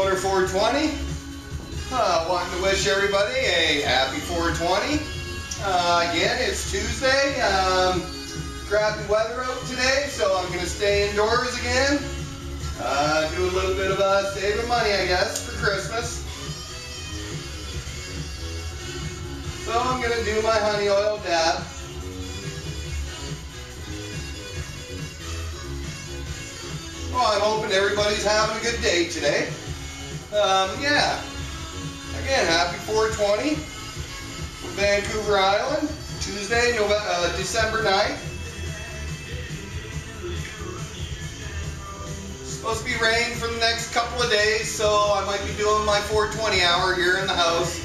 Loner 420. Wanting to wish everybody a happy 420. Again, it's Tuesday. Crappy weather out today, so I'm going to stay indoors again. Do a little bit of saving money, I guess, for Christmas. So I'm going to do my honey oil dab. Well, I'm hoping everybody's having a good day today. Yeah. Again, happy 420 from Vancouver Island. Tuesday, December 9th. Supposed to be rain for the next couple of days, so I might be doing my 420 hour here in the house.